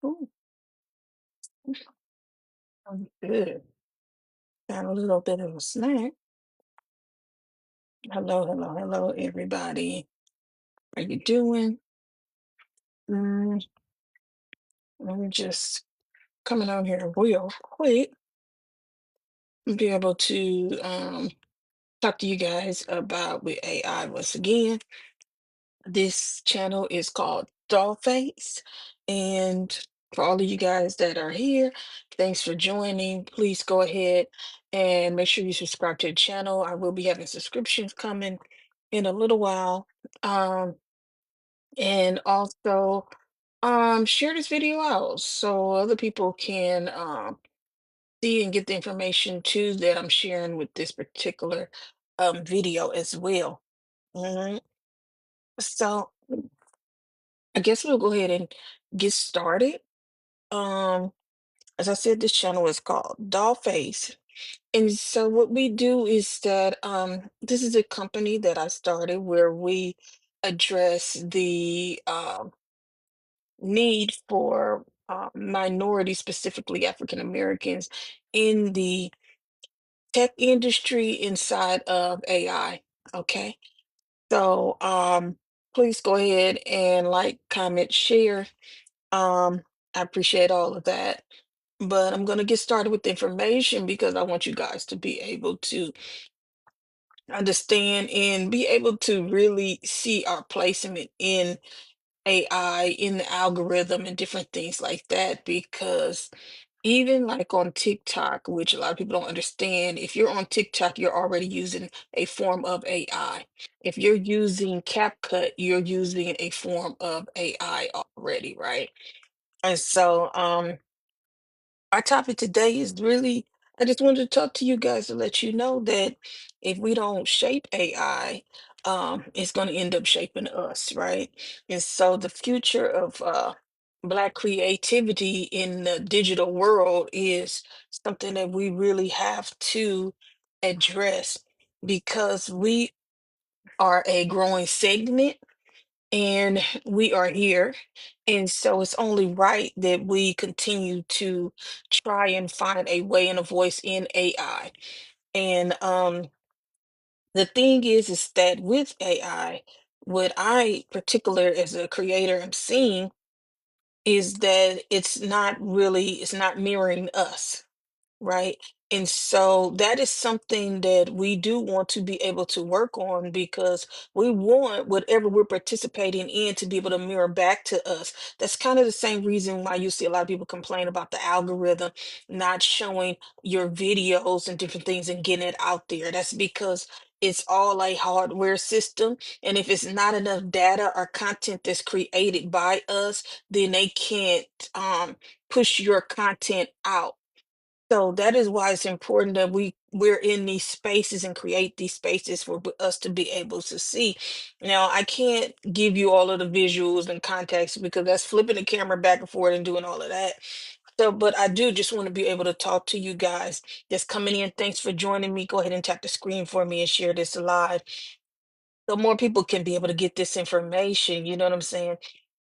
Ooh, I'm good. Got a little bit of a snack. Hello, hello, hello, everybody. How you doing? Mm, I'm just coming on here real quick to be able to talk to you guys about with AI once again. This channel is called Dollface, and for all of you guys that are here, thanks for joining. Please go ahead and make sure you subscribe to the channel. I will be having subscriptions coming in a little while. Um, and also share this video out so other people can see and get the information too that I'm sharing with this particular video as well. Mhm. So I guess we'll go ahead and get started. Um, as I said, this channel is called Dollface. And so what we do is that this is a company that I started where we address the need for minorities, specifically African Americans, in the tech industry inside of AI. Okay. So please go ahead and like, comment, share. Um, I appreciate all of that. But I'm going to get started with the information because I want you guys to be able to understand and be able to really see our placement in AI, in the algorithm, and different things like that. Because even like on TikTok, which a lot of people don't understand, if you're on TikTok, you're already using a form of AI. If you're using CapCut, you're using a form of AI already, right? And so, our topic today is really, I just wanted to talk to you guys to let you know that if we don't shape AI, it's going to end up shaping us, right? And so the future of Black creativity in the digital world is something that we really have to address because we are a growing segment and we are here. And so it's only right that we continue to try and find a way and a voice in AI. And the thing is that with AI, what I particular as a creator am seeing is that it's not mirroring us, right? And so that is something that we do want to be able to work on because we want whatever we're participating in to be able to mirror back to us. That's kind of the same reason why you see a lot of people complain about the algorithm not showing your videos and different things and getting it out there. That's because it's all a hardware system. And if it's not enough data or content that's created by us, then they can't push your content out. So that is why it's important that we're in these spaces and create these spaces for us to be able to see. Now, I can't give you all of the visuals and context because that's flipping the camera back and forth and doing all of that. So, but I do just want to be able to talk to you guys that's coming in. Thanks for joining me. Go ahead and tap the screen for me and share this live so more people can be able to get this information, you know what I'm saying?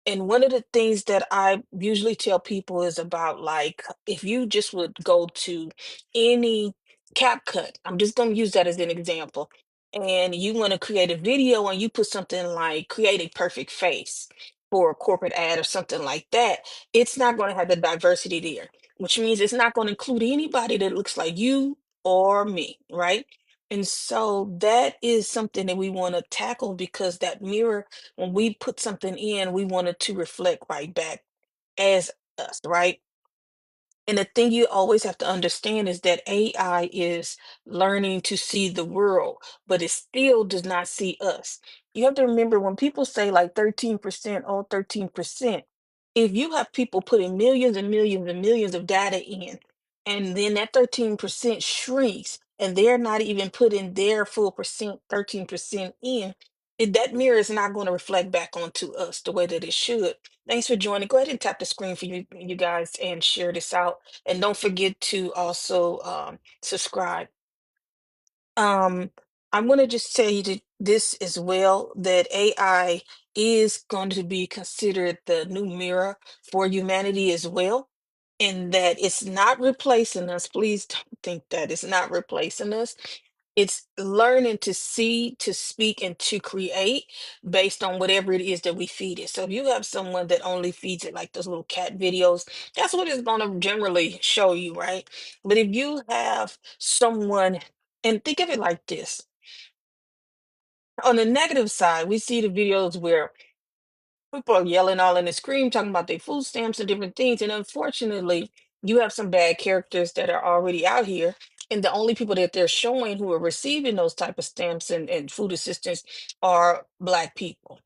And one of the things that I usually tell people is about like if you just would go to any CapCut, I'm just going to use that as an example, and you want to create a video and you put something like create a perfect face for a corporate ad or something like that, it's not going to have the diversity there, which means it's not going to include anybody that looks like you or me, right? And so that is something that we want to tackle because that mirror, when we put something in, we want it to reflect right back as us, right? And the thing you always have to understand is that AI is learning to see the world, but it still does not see us. You have to remember when people say like 13%, oh, 13%, if you have people putting millions and millions and millions of data in, and then that 13% shrinks, and they're not even putting their full percent, 13% in, that mirror is not going to reflect back onto us the way that it should. Thanks for joining. Go ahead and tap the screen for you guys and share this out. And don't forget to also subscribe. Um, I'm gonna just tell you this as well, that AI is going to be considered the new mirror for humanity as well, and that it's not replacing us. Please don't think that it's not replacing us. It's learning to see, to speak, and to create based on whatever it is that we feed it. So if you have someone that only feeds it like those little cat videos, that's what it's going to generally show you, right? But if you have someone, and think of it like this, on the negative side, we see the videos where people are yelling all in the scream, talking about their food stamps and different things. And unfortunately, you have some bad characters that are already out here. And the only people that they're showing who are receiving those type of stamps and food assistance are Black people.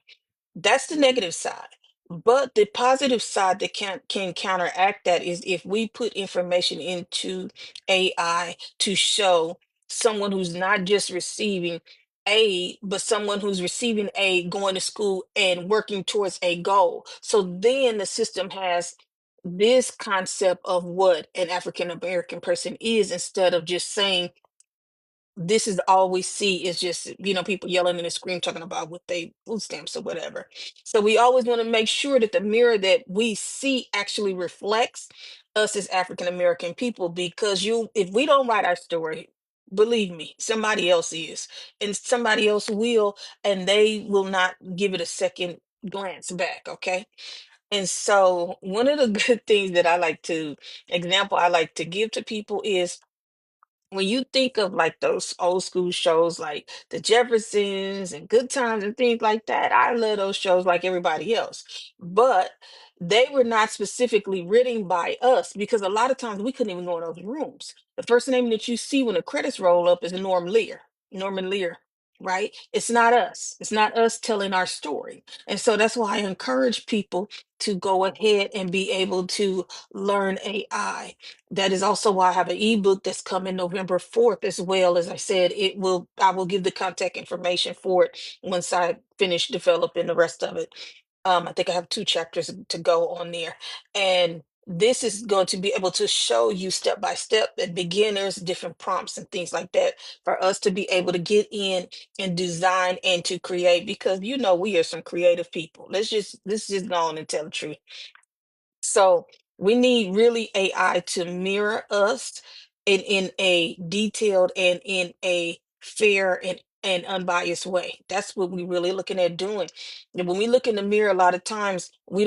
That's the negative side. But the positive side that can counteract that is if we put information into AI to show someone who's not just receiving aid, but someone who's receiving aid, going to school and working towards a goal. So then the system has this concept of what an African American person is, instead of just saying this is all we see is just, people yelling in the scream talking about what they food stamps or whatever. So we always want to make sure that the mirror that we see actually reflects us as African American people, because if we don't write our story, believe me, somebody else is, and somebody else will, and they will not give it a second glance back, okay? And so one of the good things that I like to give to people is, when you think of like those old school shows like the Jeffersons and Good Times and things like that, I love those shows like everybody else. But they were not specifically written by us, because a lot of times we couldn't even go in those rooms. The first name that you see when the credits roll up is Norman Lear, right? It's not us. It's not us telling our story. And so that's why I encourage people to go ahead and be able to learn AI. That is also why I have an ebook that's coming November 4th as well. As I said, I will give the contact information for it once I finish developing the rest of it. I think I have 2 chapters to go on there. And this is going to be able to show you step by step that beginners, different prompts and things like that, for us to be able to get in and design and to create, because we are some creative people. Let's just go on and tell the truth. So we need really AI to mirror us in a detailed and in a fair and unbiased way. That's what we really looking at doing. And when we look in the mirror, a lot of times we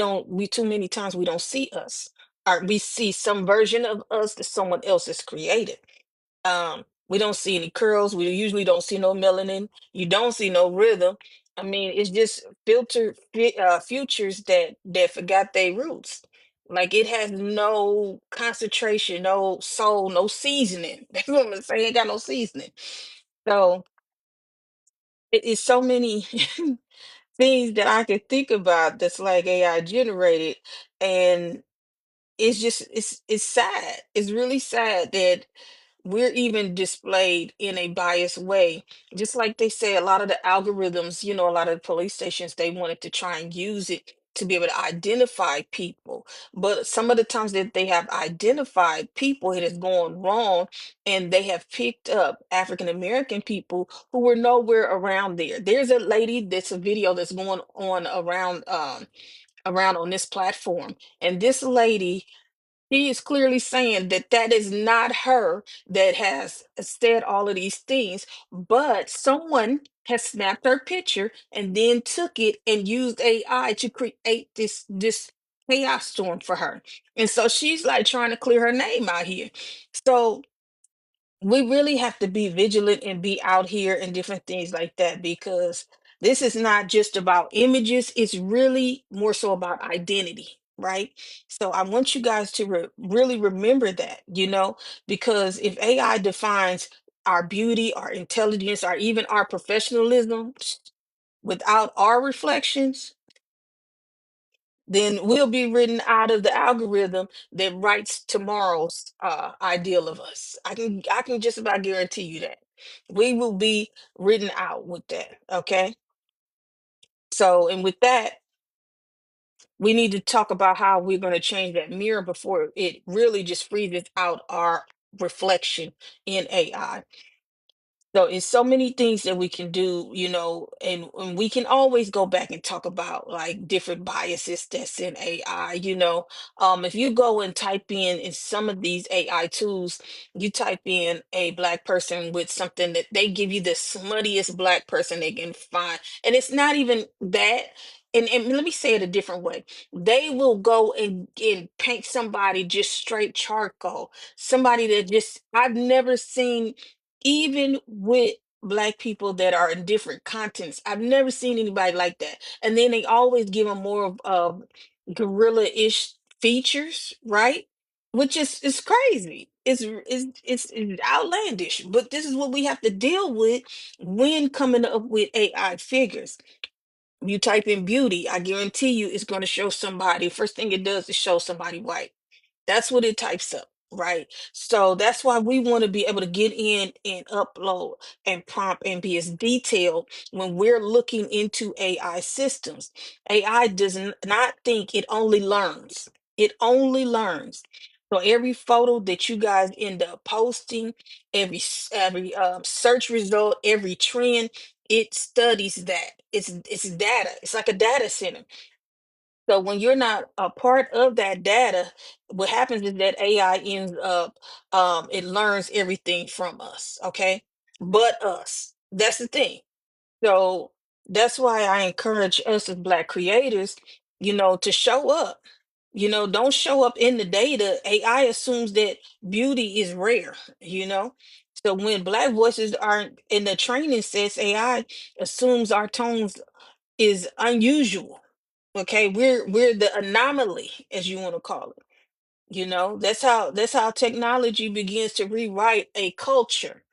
too many times we don't see us. Or we see some version of us that someone else has created. We don't see any curls. We usually don't see no melanin. You don't see no rhythm. I mean, it's just futures that forgot their roots. Like, it has no concentration, no soul, no seasoning. That's what I'm saying. Ain't got no seasoning. So it is so many things that I can think about that's like AI generated, and it's sad. It's really sad that we're even displayed in a biased way. Just like they say, a lot of the algorithms, a lot of the police stations, they wanted to try and use it to be able to identify people. But some of the times that they have identified people, it has gone wrong, and they have picked up African American people who were nowhere around there. There's a lady that's a video that's going on around on this platform. And this lady, he is clearly saying that that is not her that has said all of these things, but someone has snapped her picture and then took it and used AI to create this chaos storm for her. And so she's like trying to clear her name out here. So we really have to be vigilant and be out here and different things like that, because this is not just about images, it's really more so about identity, right? So I want you guys to really remember that, because if AI defines our beauty, our intelligence, or even our professionalism without our reflections, then we'll be written out of the algorithm that writes tomorrow's ideal of us. I can just about guarantee you that we will be written out with that. Okay. So, and with that, we need to talk about how we're going to change that mirror before it really just freezes out our reflection in AI. So it's so many things that we can do, and we can always go back and talk about like different biases that's in AI. If you go and type in some of these AI tools, you type in a black person with something that they give you the smuttiest black person they can find, and it's not even that. And let me say it a different way. They will go and paint somebody just straight charcoal, somebody that just I've never seen, even with black people that are in different contents. I've never seen anybody like that. And then they always give them more of gorilla-ish features, right? Which is crazy. It's outlandish. But this is what we have to deal with when coming up with AI figures. You type in beauty, I guarantee you it's going to show somebody. First thing it does is show somebody white. That's what it types up, right? So that's why we want to be able to get in and upload and prompt and be as detailed when we're looking into AI systems. AI does not think, it only learns. It only learns. So every photo that you guys end up posting, every search result, every trend, it studies that. It's data. It's like a data center. So when you're not a part of that data, what happens is that AI ends up, it learns everything from us, okay? But us. That's the thing. So that's why I encourage us as Black creators, to show up. Don't show up in the data. AI assumes that beauty is rare, you know? So when Black voices aren't in the training sets, AI assumes our tones is unusual. Okay, we're the anomaly, as you want to call it. That's how technology begins to rewrite a culture,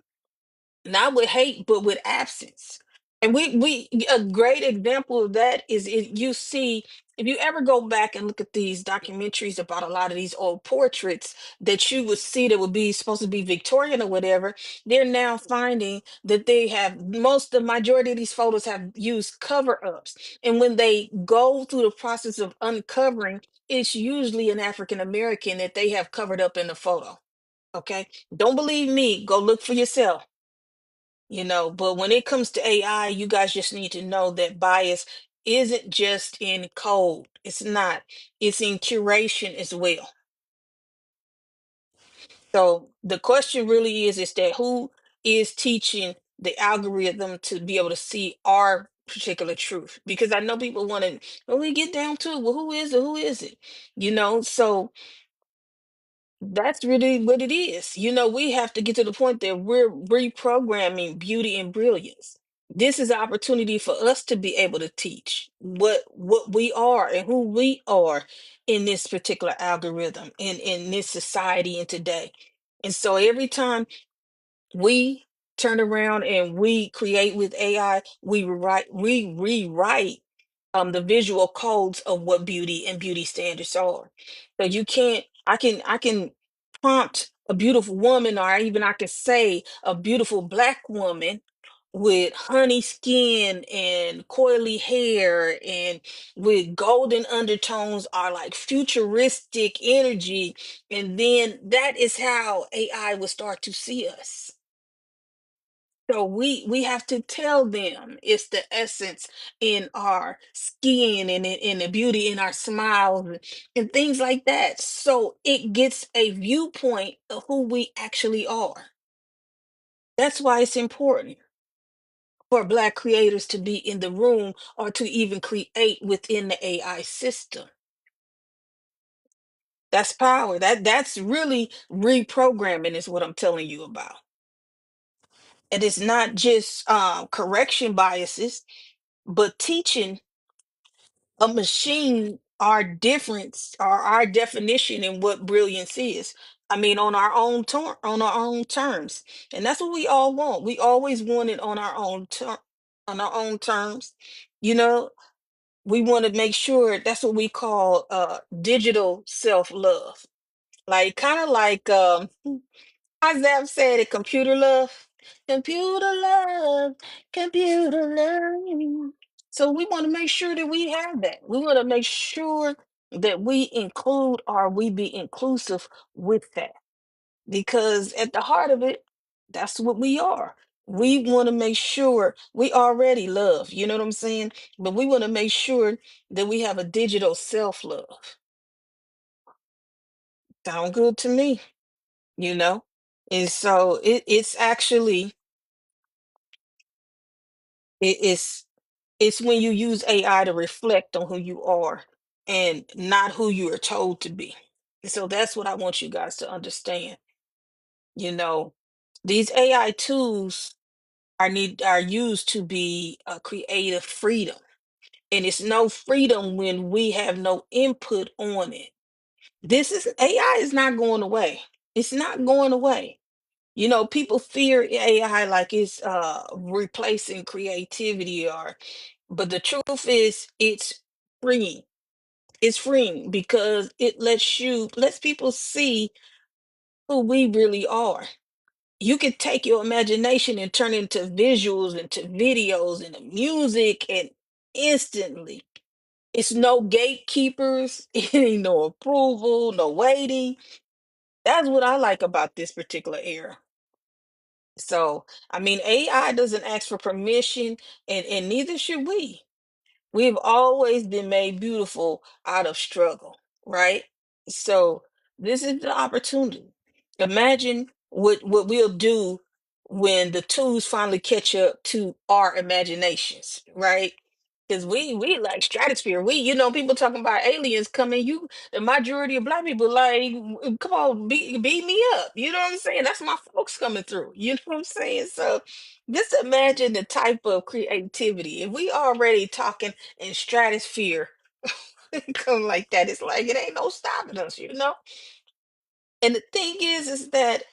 not with hate, but with absence. And we a great example of that is, if you see, if you ever go back and look at these documentaries about a lot of these old portraits that you would see that would be supposed to be Victorian or whatever, they're now finding that they have, the majority of these photos have used cover ups. And when they go through the process of uncovering, it's usually an African American that they have covered up in the photo. Okay. Don't believe me, go look for yourself. But when it comes to AI, you guys just need to know that bias isn't just in code. It's not. It's in curation as well. So the question really is that who is teaching the algorithm to be able to see our particular truth? Because I know people want to, when we get down to it, well, who is it? Who is it? So that's really what it is. We have to get to the point that we're reprogramming beauty and brilliance. This is an opportunity for us to be able to teach what we are and who we are in this particular algorithm and in this society and today. And so every time we turn around and we create with AI, we rewrite the visual codes of what beauty and beauty standards are. So you can't, I can prompt a beautiful woman, or even I could say a beautiful black woman with honey skin and coily hair and with golden undertones, are like futuristic energy. And then that is how AI will start to see us. So we have to tell them it's the essence in our skin and in the beauty in our smiles and things like that. So it gets a viewpoint of who we actually are. That's why it's important for Black creators to be in the room or to even create within the AI system. That's power. That's really reprogramming is what I'm telling you about. And it's not just correction biases, but teaching a machine our difference or our definition in what brilliance is. I mean, on our own terms, and that's what we all want. We always want it on our on our own terms. You know, we want to make sure that's what we call digital self love, like kind of like Zap said it, computer love, computer love, computer love. So we want to make sure that we have that. We want to make sure that we include or we be inclusive with that. Because at the heart of it, that's what we are. We want to make sure we already love, you know what I'm saying? But we want to make sure that we have a digital self-love. Sound good to me, you know? And so it's actually it's it's when you use AI to reflect on who you are and not who you are told to be. And so that's what I want you guys to understand. You know, these AI tools are used to be a creative freedom. And it's no freedom when we have no input on it. This is AI is not going away. It's not going away. You know, people fear AI like it's replacing creativity or but the truth is it's freeing. It's freeing because it lets people see who we really are. You could take your imagination and turn it into visuals, into videos, into music, and instantly it's no gatekeepers, it ain't no approval, no waiting. That's what I like about this particular era. So, I mean, AI doesn't ask for permission, and neither should we. We've always been made beautiful out of struggle, right? So this is the opportunity. Imagine what we'll do when the tools finally catch up to our imaginations, right? Because we like stratosphere. We, you know, people talking about aliens coming. You, the majority of black people, like, come on, beat me up. You know what I'm saying? That's my folks coming through. You know what I'm saying? So just imagine the type of creativity. If we already talking in stratosphere, come like that, it's like it ain't no stopping us, you know. And the thing is that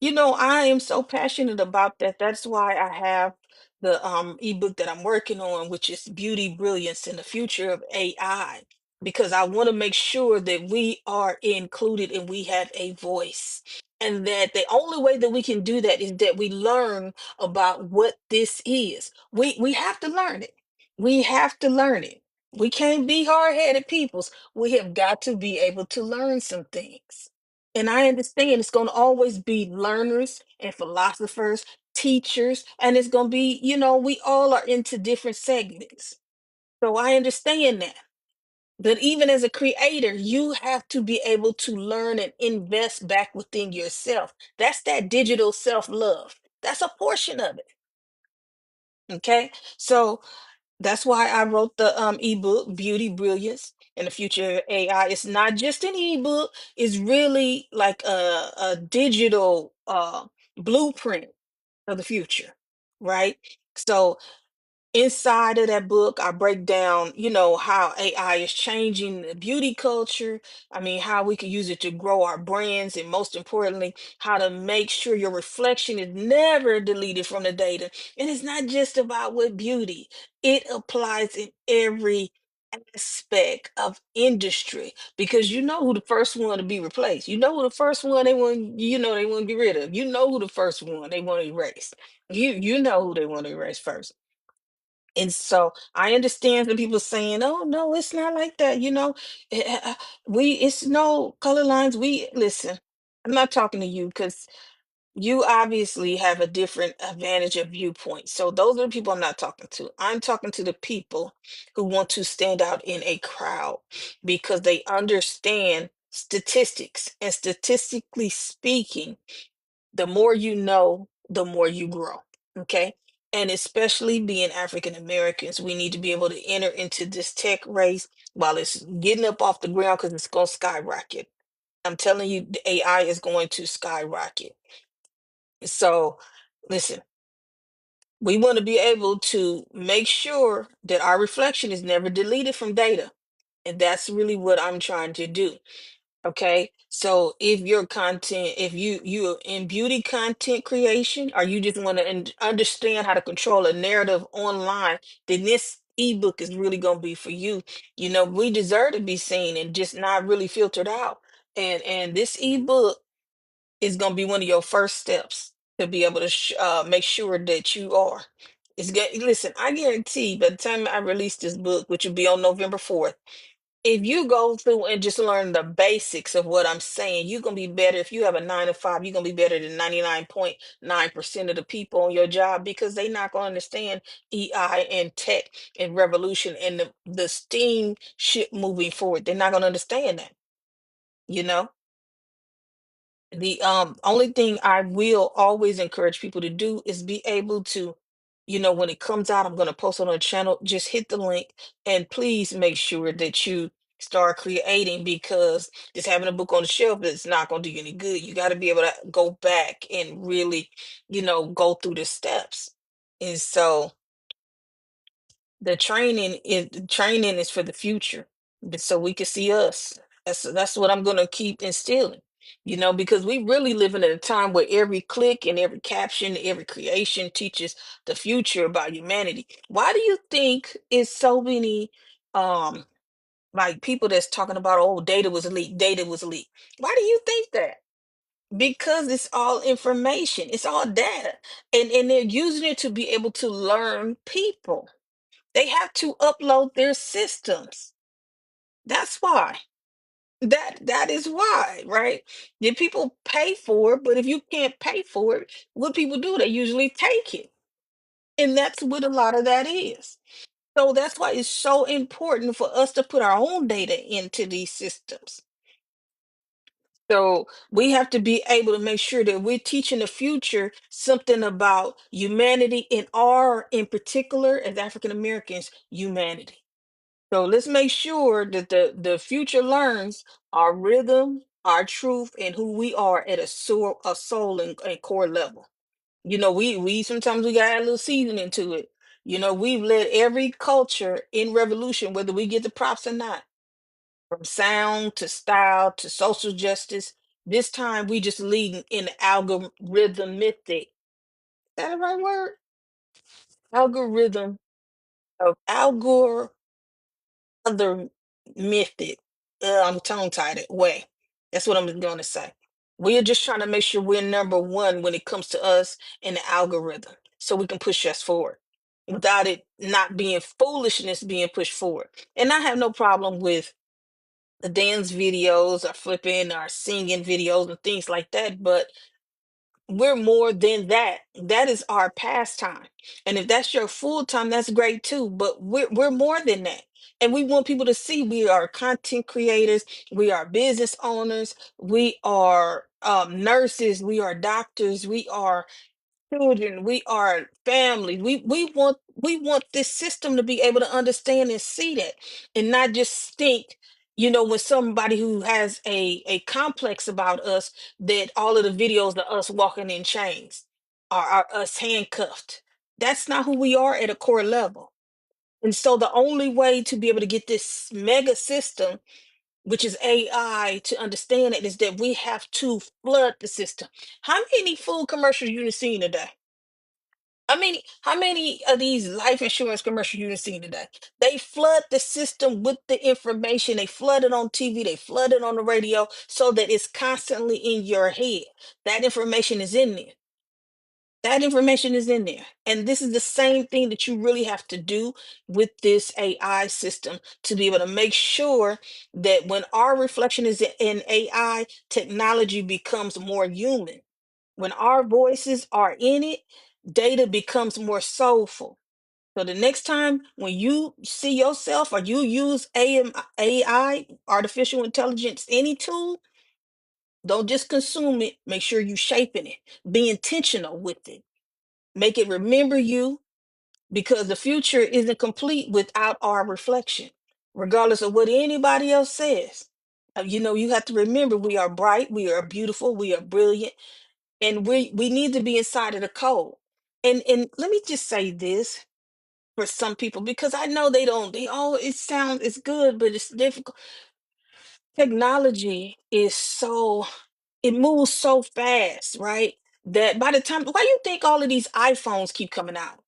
you know, I am so passionate about that. That's why I have the ebook that I'm working on, which is Beauty, Brilliance, in the Future of AI, because I want to make sure that we are included and we have a voice. And that the only way that we can do that is that we learn about what this is. We have to learn it. We have to learn it. We can't be hard-headed peoples. We have got to be able to learn some things. And I understand it's going to always be learners and philosophers, teachers, and it's going to be, you know, we all are into different segments. So I understand that. But even as a creator, you have to be able to learn and invest back within yourself. That's that digital self love. That's a portion of it. Okay. So that's why I wrote the ebook Beauty Brilliance in the Future of AI. It's not just an ebook, it's really like a digital blueprint of the future, right? So inside of that book, I break down, you know, how AI is changing the beauty culture. I mean, how we can use it to grow our brands, and most importantly, how to make sure your reflection is never deleted from the data. And it's not just about with beauty, it applies in every aspect of industry because you know who the first one to be replaced. You know who the first one they want, you know, they want to get rid of. You know who the first one they want to erase. You know who they want to erase first. And so I understand the people saying, "Oh no, it's not like that." You know, we it's no color lines. We listen. I'm not talking to you because you obviously have a different advantage of viewpoint. So those are the people I'm not talking to. I'm talking to the people who want to stand out in a crowd because they understand statistics. And statistically speaking, the more you know, the more you grow. Okay. And especially being African Americans, we need to be able to enter into this tech race while it's getting up off the ground because it's going to skyrocket. I'm telling you, the AI is going to skyrocket. So, listen, we want to be able to make sure that our reflection is never deleted from data. And that's really what I'm trying to do. Okay, so if your content, if you're in beauty content creation, or you just want to understand how to control a narrative online, then this ebook is really going to be for you. You know, we deserve to be seen and just not really filtered out. And this ebook is going to be one of your first steps to be able to make sure that you are. It's good. Listen, I guarantee by the time I release this book, which will be on November 4th. if you go through and just learn the basics of what I'm saying, you're gonna be better. If you have a 9 to 5, you're gonna be better than 99.9% of the people on your job because they're not gonna understand EI and tech and revolution and the steam ship moving forward. They're not gonna understand that, you know? The only thing I will always encourage people to do is be able to, when it comes out, I'm going to post it on the channel. Just hit the link and please make sure that you start creating, because just having a book on the shelf is not going to do you any good. You got to be able to go back and really, go through the steps. And so the training is for the future, but so we can see us. That's what I'm gonna keep instilling, because we really living in a time where every click and every caption, every creation teaches the future about humanity. Why do you think is so many um like people that's talking about, oh, data was leaked? Why do you think that? Because it's all information, it's all data, and they're using it to be able to learn people. They have to upload their systems. That's why. That is why, right? The people pay for it, but if you can't pay for it, what people do, they usually take it. And that's what a lot of that is. So that's why it's so important for us to put our own data into these systems. So we have to be able to make sure that we're teaching the future something about humanity, and our, in particular, as African Americans, humanity. So let's make sure that the future learns our rhythm, our truth, and who we are at a soul and core level. We sometimes we gotta add a little seasoning to it. We've led every culture in revolution, whether we get the props or not, from sound to style to social justice. This time we just leading in algorithmic. Is that the right word? Algorithm of other method, I'm tongue-tied way. That's what I'm going to say. We're just trying to make sure we're number one when it comes to us in the algorithm, so we can push us forward without it not being foolishness being pushed forward. And I have no problem with the dance videos or flipping or singing videos and things like that, but we're more than that. That is our pastime. And if that's your full time, that's great too. But we're more than that. And we want people to see we are content creators, we are business owners, we are nurses, we are doctors, we are children, we are family. We want this system to be able to understand and see that, and not just think, when somebody who has a complex about us, that all of the videos of us walking in chains are us handcuffed. That's not who we are at a core level. And so the only way to be able to get this mega system, which is AI, to understand it, is that we have to flood the system. How many food commercials you seen today? How many of these life insurance commercials you've seen today? They flood the system with the information. They flood it on TV. They flood it on the radio so that it's constantly in your head. That information is in there. That information is in there. And this is the same thing that you really have to do with this AI system, to be able to make sure that when our reflection is in AI, technology becomes more human. When our voices are in it, data becomes more soulful. So the next time when you see yourself or you use AI, artificial intelligence, any tool, don't just consume it. Make sure you shaping it. Be intentional with it. Make it remember you, because the future isn't complete without our reflection, regardless of what anybody else says. You have to remember we are bright, we are beautiful, we are brilliant, and we need to be inside of the code. And let me just say this for some people, because I know they don't. It's good, but it's difficult. Technology is it moves so fast, right? That by the time, why you think all of these iPhones keep coming out?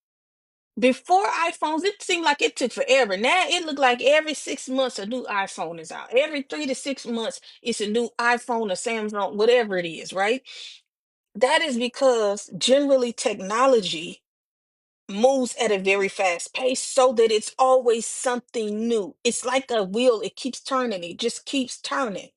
Before iPhones, it seemed like it took forever. Now it look like every 6 months a new iPhone is out. Every 3 to 6 months, it's a new iPhone or Samsung, whatever it is, right? That is because generally technology moves at a very fast pace so that it's always something new. It's like a wheel, it keeps turning, it just keeps turning.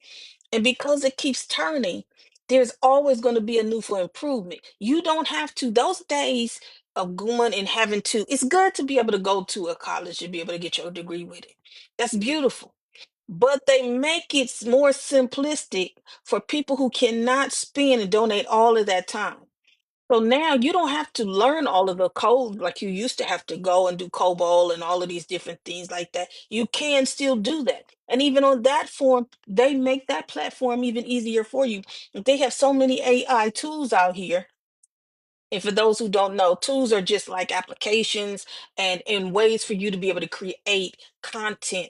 And because it keeps turning, there's always going to be a new for improvement. You don't have to, those days of going and having to, it's good to be able to go to a college and be able to get your degree with it. That's beautiful. But they make it more simplistic for people who cannot spend and donate all of that time. So now you don't have to learn all of the code like you used to have to go and do COBOL and all of these different things like that. You can still do that. And even on that form, they make that platform even easier for you. They have so many AI tools out here, and for those who don't know, tools are just like applications and ways for you to be able to create content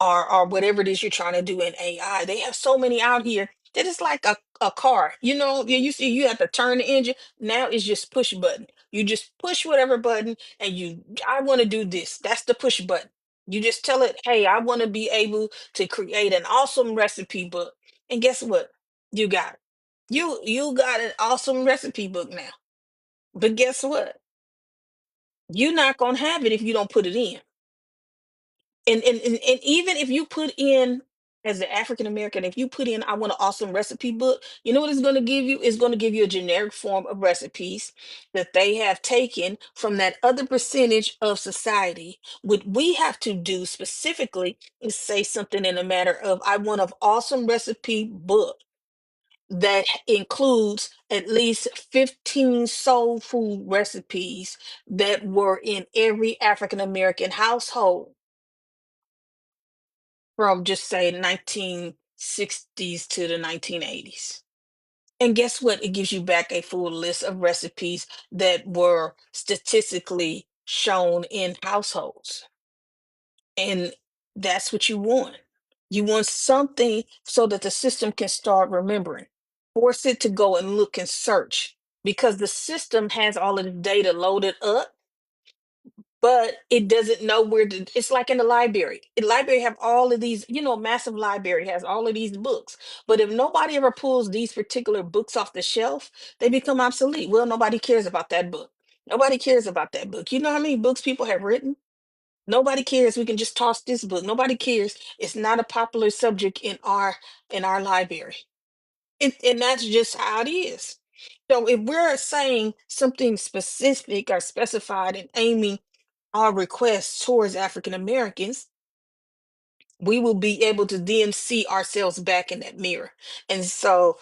or whatever it is you're trying to do in AI. They have so many out here that it's like a car. You know, you see you have to turn the engine. Now it's just push button. You just push whatever button and I want to do this. That's the push button. You just tell it, hey, I want to be able to create an awesome recipe book. And guess what? You got it. You got an awesome recipe book now. But guess what? You're not gonna have it if you don't put it in. And even if you put in as an African American, if you put in I want an awesome recipe book, you know what it's gonna give you? It's gonna give you a generic form of recipes that they have taken from that other percentage of society. What we have to do specifically is say something in a matter of I want an awesome recipe book that includes at least 15 soul food recipes that were in every African American household from just say 1960s to the 1980s. And guess what? It gives you back a full list of recipes that were statistically shown in households. And that's what you want. You want something so that the system can start remembering. Force it to go and look and search because the system has all of the data loaded up, but it doesn't know where to. It's like in the library. The library have all of these, massive library has all of these books. But if nobody ever pulls these particular books off the shelf, they become obsolete. Well, nobody cares about that book. Nobody cares about that book. You know how many books people have written? Nobody cares. We can just toss this book. Nobody cares. It's not a popular subject in our library. And that's just how it is. So if we're saying something specific or specified and aiming our requests towards African Americans, we will be able to then see ourselves back in that mirror. And so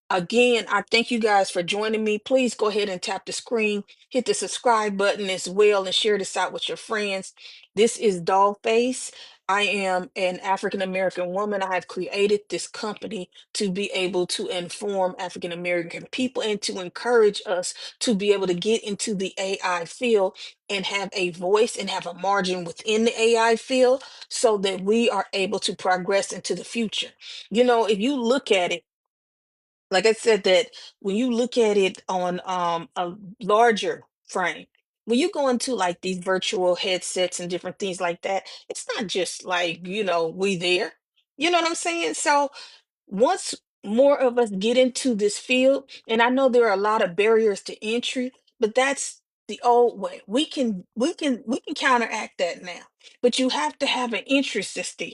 again, I thank you guys for joining me. Please go ahead and tap the screen, hit the subscribe button as well, and share this out with your friends. This is Dollface. I am an African American woman. I have created this company to be able to inform African American people and to encourage us to be able to get into the AI field and have a voice and have a margin within the AI field so that we are able to progress into the future. If you look at it, like I said, that when you look at it on a larger frame, when you go into like these virtual headsets and different things like that, it's not just like, we there. You know what I'm saying? So once more of us get into this field, and I know there are a lot of barriers to entry, but that's the old way. We can counteract that now. But you have to have an interest, System.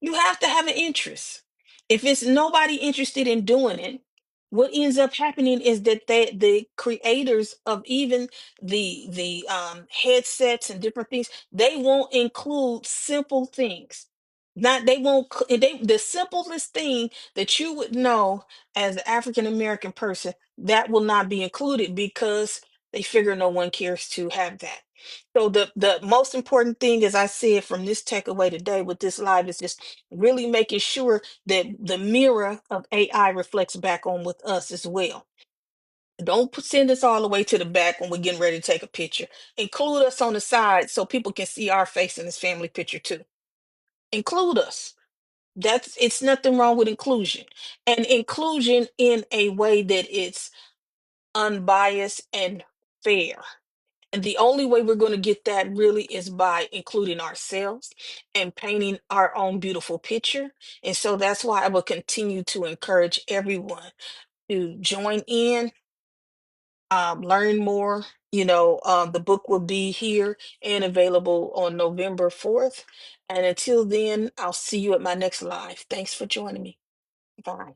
You have to have an interest. If it's nobody interested in doing it, what ends up happening is that the creators of even the headsets and different things, they won't include simple things. Not they won't the simplest thing that you would know as an African American person, that will not be included because they figure no one cares to have that. So the most important thing, as I said from this takeaway today with this live, is just really making sure that the mirror of AI reflects back on with us as well. Don't send us all the way to the back when we're getting ready to take a picture. Include us on the side so people can see our face in this family picture too. Include us. That's It's nothing wrong with inclusion, and inclusion in a way that it's unbiased and fair. And the only way we're going to get that really is by including ourselves and painting our own beautiful picture. And so that's why I will continue to encourage everyone to join in learn more. The book will be here and available on November 4th. And until then, I'll see you at my next live. Thanks for joining me. Bye.